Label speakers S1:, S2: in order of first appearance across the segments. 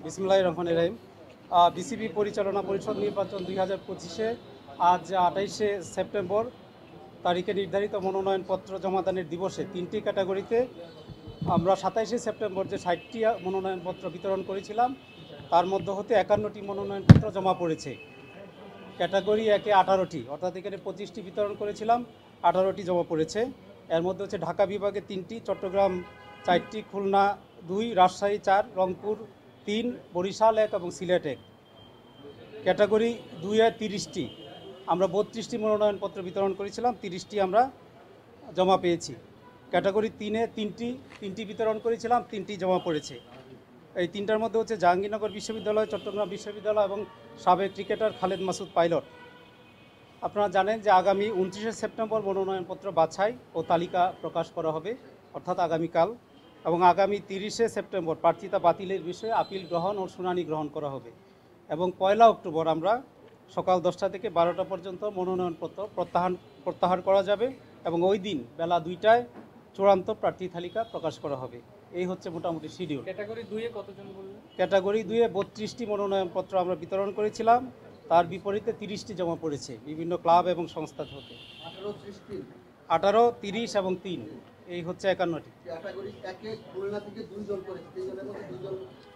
S1: বিসমিল্লাহির রহমানির রহিম। বিসিবি পরিচালনা পরিষদ নির্বাচন 2025-এ আজ 28শে সেপ্টেম্বর তারিখে নির্ধারিত মনোনয়নপত্র জমাদানের দিবসে 3টি ক্যাটাগরিতে আমরা 27শে সেপ্টেম্বর যে 60টি মনোনয়নপত্র বিতরণ করেছিলাম তার মধ্য হতে 51টি মনোনয়নপত্র জমা পড়েছে। ক্যাটাগরি 1-এ 18টি, অর্থাৎ এখানে 25টি বিতরণ করেছিলাম, 18টি জমা পড়েছে। এর মধ্যে হচ্ছে ঢাকা বিভাগে 3টি, চট্টগ্রাম 4টি, খুলনা 2, রাজশাহী 4, রংপুর 3, বরিশাল 1 এবং সিলেট 1। ক্যাটাগরি 2-এ 30টি, আমরা 32টি মনোনয়নপত্র বিতরণ করেছিলাম, 30টি আমরা জমা পেয়েছি। ক্যাটাগরি 3-এ 3টি বিতরণ করেছিলাম, 3টি জমা পড়েছে। এই 3টার মধ্যে হচ্ছে জাহাঙ্গীরনগর বিশ্ববিদ্যালয়, চট্টগ্রাম বিশ্ববিদ্যালয় এবং সাবেক ক্রিকেটার খালেদ মাসুদ পাইলট। আপনারা জানেন যে আগামী 29শে সেপ্টেম্বর মনোনয়নপত্র বাছাই ও তালিকা প্রকাশ করা হবে, অর্থাৎ আগামীকাল, এবং আগামী 30শে সেপ্টেম্বর প্রার্থিতা বাতিলের বিষয়ে আপিল গ্রহণ ও শুনানি গ্রহণ করা হবে এবং 1 অক্টোবর আমরা সকাল 10টা থেকে 12টা পর্যন্ত মনোনয়নপত্র প্রত্যাহার করা যাবে এবং ওই দিন বেলা 2টায় চূড়ান্ত প্রার্থী তালিকা প্রকাশ করা হবে। এই হচ্ছে মোটামুটি শিডিউল।
S2: ক্যাটাগরি 2-এ কতজন বললেন?
S1: ক্যাটাগরি 2-এ 32টি মনোনয়নপত্র আমরা বিতরণ করেছিলাম, তার বিপরীতে 30টি জমা পড়েছে বিভিন্ন ক্লাব এবং সংস্থা থেকে। 18, 30 এবং 3, এই হচ্ছে 51টি।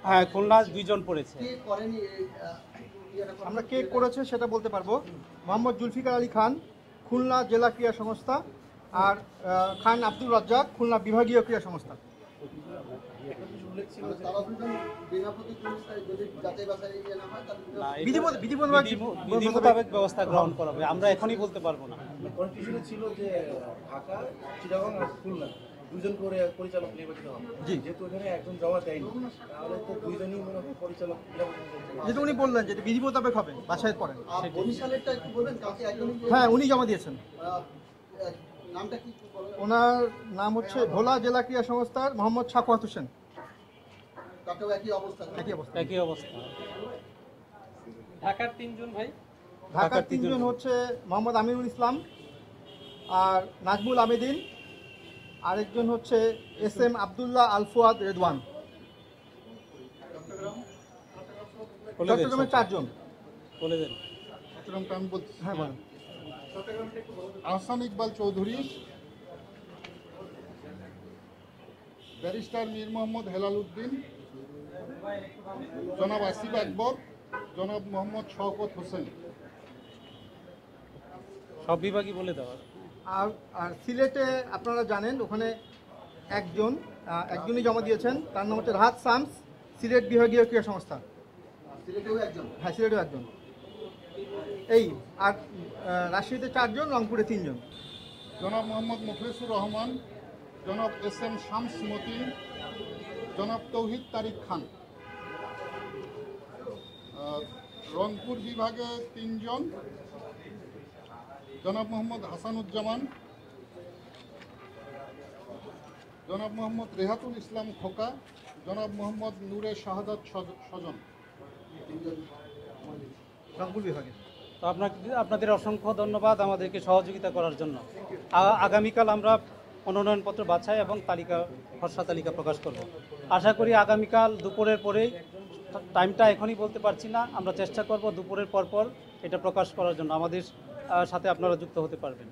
S1: হ্যাঁ, খুলনা 2 জন পড়েছে।
S3: আমরা কে করেছে সেটা বলতে পারবো। মোহাম্মদ জুলফিকার আলী খান, খুলনা জেলা ক্রীড়া সংস্থা, আর খান আব্দুল রাজ্জাক, খুলনা বিভাগীয় ক্রীড়া সংস্থা।
S1: বিধি মোতাবেক ব্যবস্থা গ্রহণ করা হবে, আমরা এখনই বলতে পারবো না।
S4: কনফিউশনে ছিল যে ঢাকা, চিটাগং আর খুলনা 2 জন করে পরিচালক নির্বাচিত হবে।
S3: জি,
S4: যেহেতু এখানে একজন জমা দেয়নি, তাহলে তো 2 জনই মনে হয় পরিচালক
S3: যেটা উনি বললেন যে বিধি মোতাবেক হবে, বাছাইয়ের পরে।
S5: বরিশালেরটা একটু বলবেন, কাকে একজনই?
S3: হ্যাঁ, উনি জমা দিয়েছেন।
S5: নামটা কি?
S3: ওনার নাম হচ্ছে ভোলা জেলা ক্রীড়া সংস্থার মোহাম্মদ সাখাওয়াত হোসেন।
S5: তাকেও একই অবস্থা?
S1: একই অবস্থা।
S2: ঢাকার 3 জন ভাই?
S3: ঢাকার 3 জন হচ্ছে মোহাম্মদ আমিরুল ইসলাম আর নাজমুল আবেদিন, আরেকজন হচ্ছে SM আবদুল্লাহ আল ফুয়াদ রেদওয়ান। চট্টগ্রামের 4 জন।
S1: বলে দেন।
S3: চট্টগ্রামটা আমি বলছি। হ্যাঁ, বলেন।
S6: আহসান ইকবাল চৌধুরী, ব্যারিস্টার মীর মোহাম্মদ হেলাল উদ্দিন, জনাব আসিফ আকবর, জনাব মোহাম্মদ শওকত হোসেন।
S1: সব বিভাগই বলে দেওয়া।
S3: আর সিলেটে আপনারা জানেন ওখানে একজনই জমা দিয়েছেন, তার নাম হচ্ছে রাহাত শামস, সিলেট বিভাগীয় ক্রীড়া সংস্থা।
S5: সিলেটেও একজন?
S3: হ্যাঁ, সিলেটেও একজন। এই আর রাজশাহীতে 4 জন, রংপুরে 3 জন।
S6: জনাব মোহাম্মদ মুখলেসুর রহমান, জনাব SM শামস মতিন, জনাব তৌহিদ তারিক খান। রংপুর বিভাগে 3 জন, জনাব মোহাম্মদ হাসানুজ্জামান, জনাব মোহাম্মদ রেহাতুল ইসলাম খোকা, জনাব মোহাম্মদ নূরে শাহাদাত স্বজন।
S3: রংপুর বিভাগে।
S1: তো আপনাদের অসংখ্য ধন্যবাদ আমাদেরকে সহযোগিতা করার জন্য। আগামীকাল আমরা মনোনয়নপত্র বাছাই এবং খসড়া তালিকা প্রকাশ করব। আশা করি আগামীকাল দুপুরের পরেই, টাইমটা এখনই বলতে পারছি না, আমরা চেষ্টা করব দুপুরের পর এটা প্রকাশ করার জন্য। আমাদের সাথে আপনারা যুক্ত হতে পারবেন।